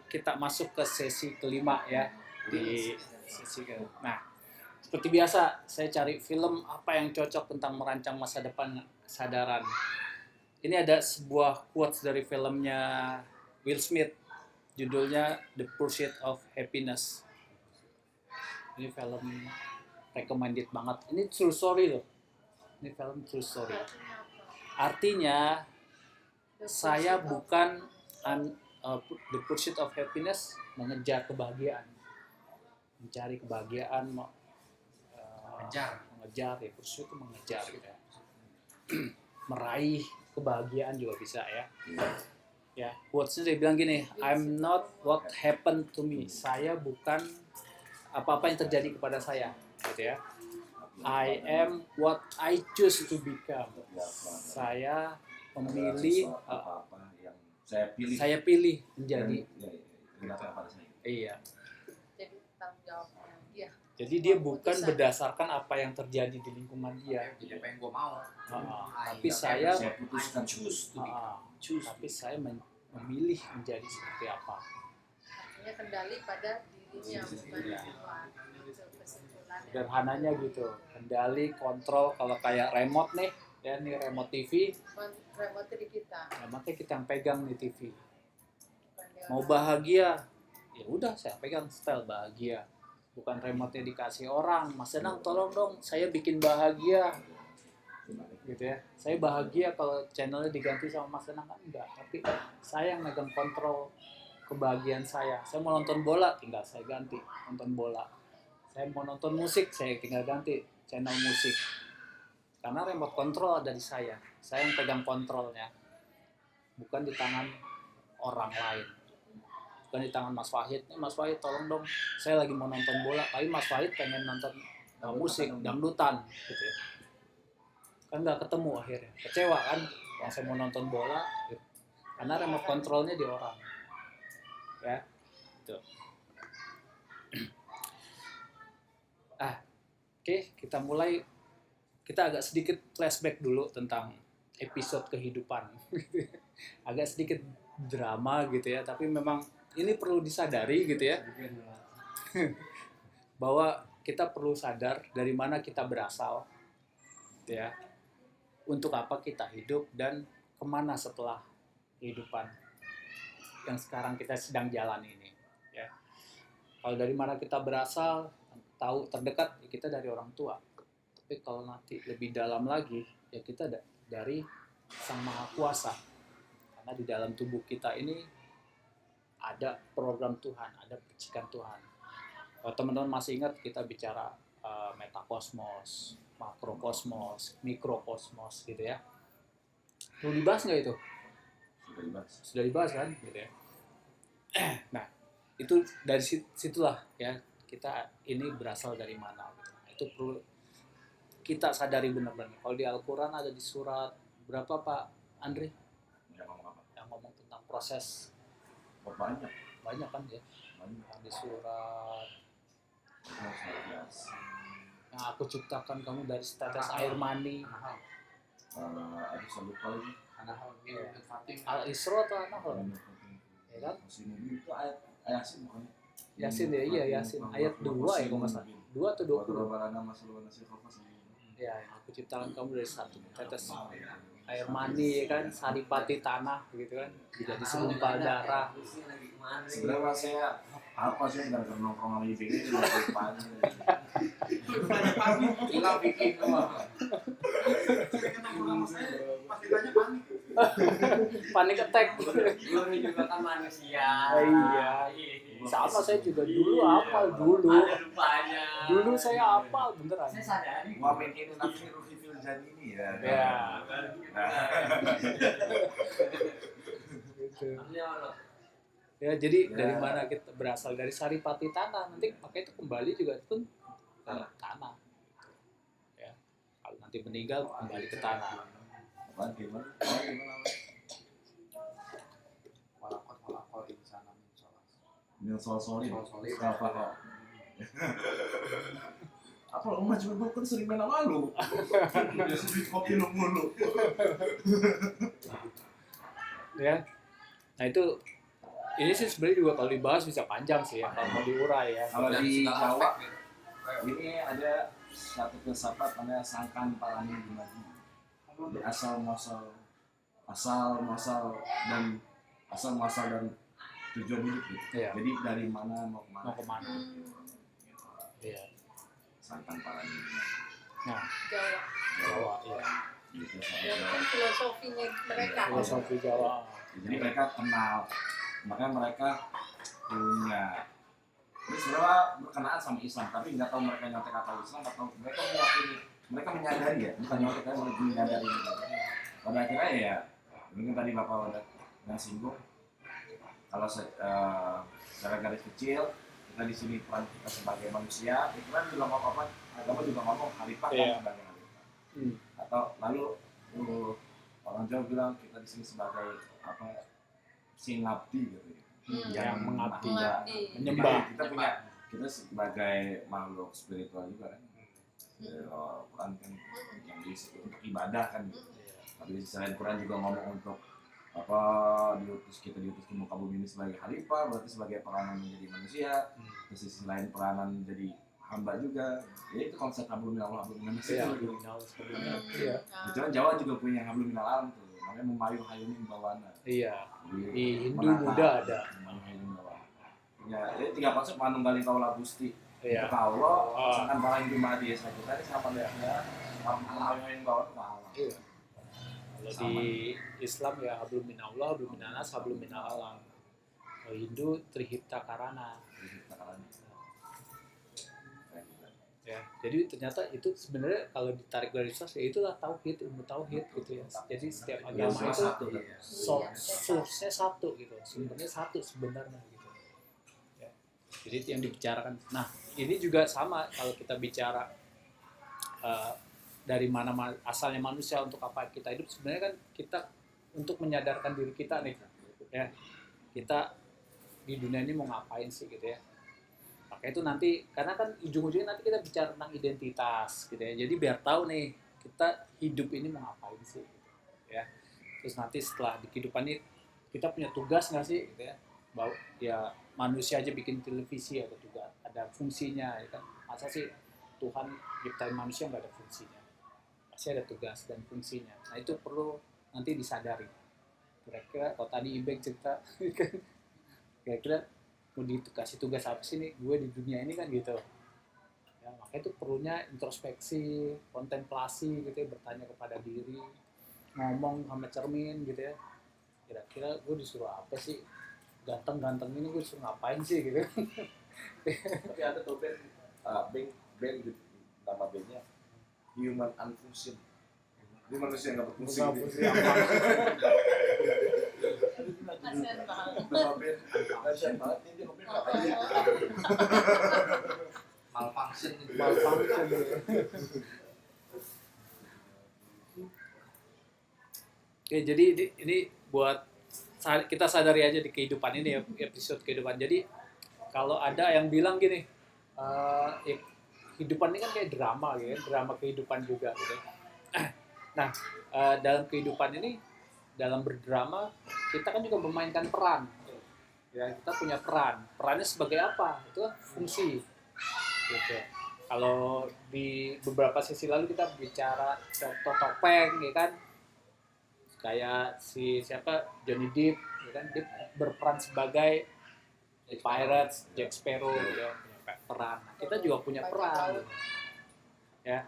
kita masuk ke sesi kelima ya. Nah, seperti biasa saya cari film apa yang cocok tentang merancang masa depan kesadaran. Ini ada sebuah quotes dari filmnya Will Smith, judulnya The Pursuit of Happiness. Ini film recommended banget. Ini true story loh. Ini film true story. Artinya saya bukan the pursuit of happiness, mengejar kebahagiaan, mencari kebahagiaan, mengejar ya, pursuit itu mengejar gitu ya. Meraih kebahagiaan juga bisa ya. Ya, quotes-nya dia bilang gini, I'm not what happened to me. Saya bukan apa-apa yang terjadi kepada saya, gitu ya. I am what I choose to become. Saya memilih apa yang saya pilih menjadi. Iya. Jadi tanggung jawabnya dia. Jadi dia bukan berdasarkan apa yang terjadi di lingkungan dia. Jadi apa yang gue mau. Tapi saya putuskan choose. Tapi saya memilih menjadi seperti apa. Artinya kendali pada dirinya, bukan Tuhan. Sederhananya gitu, kendali, kontrol. Kalau kayak remote nih, ya nih remote TV, Remote di kita. remote kita yang pegang nih TV. Mau bahagia, ya udah saya pegang style bahagia. Bukan remote-nya dikasih orang, Mas Senang tolong dong, saya bikin bahagia. Gitu ya. Saya bahagia kalau channelnya diganti sama Mas Senang, kan enggak. Tapi saya yang megang kontrol kebahagiaan saya. Saya mau nonton bola, tinggal saya ganti nonton bola. Saya mau nonton musik, saya tinggal ganti channel musik. Karena remote control ada di saya. Saya yang pegang kontrolnya. Bukan di tangan orang lain. Bukan di tangan Mas Wahid. Nih Mas Wahid tolong dong, saya lagi mau nonton bola, tapi Mas Wahid pengen nonton musik, dangdutan gitu ya. Kan nggak ketemu akhirnya. Kecewa kan? Yang saya mau nonton bola, gitu. Karena remote controlnya di orang. Ya, gitu. Oke, kita mulai. Kita agak sedikit flashback dulu tentang episode kehidupan. Agak sedikit drama gitu ya, tapi memang ini perlu disadari gitu ya. Bahwa kita perlu sadar dari mana kita berasal. Gitu ya. Untuk apa kita hidup dan kemana setelah kehidupan yang sekarang kita sedang jalani ini. Ya. Kalau dari mana kita berasal, tahu terdekat ya kita dari orang tua. Tapi kalau nanti lebih dalam lagi, ya kita dari Sang Maha Kuasa. Karena di dalam tubuh kita ini ada program Tuhan, ada percikan Tuhan. Kalau teman-teman masih ingat kita bicara metakosmos, makrokosmos, mikrokosmos gitu ya. Perlu dibahas nggak itu? Sudah dibahas kan? Gitu ya. Nah, itu dari situlah ya kita ini berasal dari mana. Gitu. Itu perlu kita sadari benar-benar. Kalau di Al-Quran ada di surat berapa Pak Andre? Yang ngomong tentang proses. Banyak kan ya. Di surat yang aku ciptakan kamu dari setetes air mani. Al-Isra atau An-Nahl? Ya kan? Yasin ya, iya Yasin. Ayat 2 ya kalau nggak salah. 2 atau 20? Ya, yang aku ciptakan kamu dari satu tetes air mani ya kan, saripati tanah gitu kan, jadi segumpal darah. Sebenarnya saya apa sih nggak nongkrong sama Iping ini dari pagi. Hilang bikin semua. Panik attack. Lu juga kan manusia. Iya. Sama saya juga dulu hafal dulu. Ada lupanya. Dulu saya hafal beneran. Saya sadari. Wah ini nafsi Ruhi Filzan ini ya. Ya. Gitu. Ya, jadi dari mana kita berasal, dari saripati tanah, nanti pakai itu kembali juga pun ke tanah. Ya. Kalau nanti meninggal kembali ke tanah. Apaan gimana? Min solsolin. Apa? Apa lo mah cuma gue kan sering main sama lu. Biasa beli kopi lu mulu. Ya. Nah itu ini sih sebenarnya juga kalau dibahas bisa panjang sih ya kalau mau diurai ya. Kalau Dan di segala Jawa aspek, gitu. ini ada satu filsafat namanya sangkan parani dimadi. Jadi asal muasal dan tujuan hidup gitu. Iya. Jadi dari mana mau kemana? Mau kemana? Iya. Sangkan parani dimadi. Nah, Jawa. Jawa ya. Gitu, Ya, kan filosofinya mereka. Filosofi Jawa. Jadi mereka kenal, makanya mereka punya. Ini sebenarnya berkenaan sama Islam, tapi nggak tahu mereka nyontek atau Islam atau mereka meyakini, mereka menyadari ya, bukan nyontek tapi mereka menyadari. Pada akhirnya ya, mungkin tadi Bapak udah singgung, kalau secara garis kecil kita di sini peran kita sebagai manusia, itu kan juga ngomong apa, agama juga ngomong khalifah kan sebagai khalifah. Atau lalu orang Jawa bilang kita di sini sebagai apa, singabdi gitu. Yang mengabdi, menyembah. Kita sebagai makhluk spiritual juga kan. Quran kan yang untuk ibadah kan. Tapi selain Quran juga ngomong untuk apa diutus ke muka bumi ini sebagai khalifah, berarti sebagai peranan menjadi manusia. Di sisi lain peranan menjadi hamba juga. Ya itu konsep hablum minallah hablum manusia. Iya. Kebetulan Jawa juga punya hablum minal alam tuh. Namanya memayung hayuning bawana. Iya. Di Hindu Buddha ada. Ya, ini 3 konsep manunggaling kaula Gusti. Iya. Kita Allah, misalkan barang di madi desa kita ini siapa ya? Hayuning bawana Allah. Iya. Kalau di Islam ya hablum minallah, hablum minanas, hablum minal alam. Kalau Hindu trihita karana. Ya, jadi ternyata itu sebenarnya kalau ditarik garis besar ya itulah tauhid, ilmu tauhid gitu ya. Jadi setiap agama itu source-nya satu gitu, sumbernya satu sebenarnya gitu. Ya. Jadi itu yang dibicarakan. Nah, ini juga sama kalau kita bicara dari mana asalnya manusia, untuk apa kita hidup, sebenarnya kan kita untuk menyadarkan diri kita nih, ya kita di dunia ini mau ngapain sih gitu ya. Maka itu nanti, karena kan ujung-ujungnya nanti kita bicara tentang identitas gitu ya. Jadi biar tahu nih kita hidup ini mau ngapain sih gitu, ya. Terus nanti setelah di kehidupan ini kita punya tugas nggak sih gitu ya. Bahwa ya manusia aja bikin televisi ada tugas, ada fungsinya ya kan. Masa sih Tuhan ciptain manusia nggak ada fungsinya? Pasti ada tugas dan fungsinya. Nah itu perlu nanti disadari. Kira-kira kalau tadi Ibek cerita kira-kira mau dikasih tugas apa sih nih gue di dunia ini kan gitu ya. Makanya itu perlunya introspeksi, kontemplasi gitu ya, bertanya kepada diri, ngomong sama cermin gitu ya, kira-kira gue disuruh apa sih, ganteng-ganteng ini gue disuruh ngapain sih gitu. Tapi ada tuh band gitu, nama bandnya Human Unfunction. Ini manusia nggak berfungsi. Kasian banget. Nama band kasian banget ini dia ngapain ya? Malfunction gitu. Malfunction gitu. Oke, jadi ini buat kita sadari aja di kehidupan ini ya, episode kehidupan. Jadi kalau ada yang bilang gini, kehidupan ini kan kayak drama gitu, drama kehidupan juga gitu. Nah, dalam kehidupan ini, dalam berdrama, kita kan juga memainkan peran. Ya, kita punya peran. Perannya sebagai apa? Itu fungsi. Gitu. Kalau di beberapa sesi lalu kita bicara contoh topeng, ya kan? Kayak siapa Johnny Depp, ya kan? Dia berperan sebagai Pirates, Jack Sparrow, ya, punya peran. Nah, kita juga punya peran. Ya.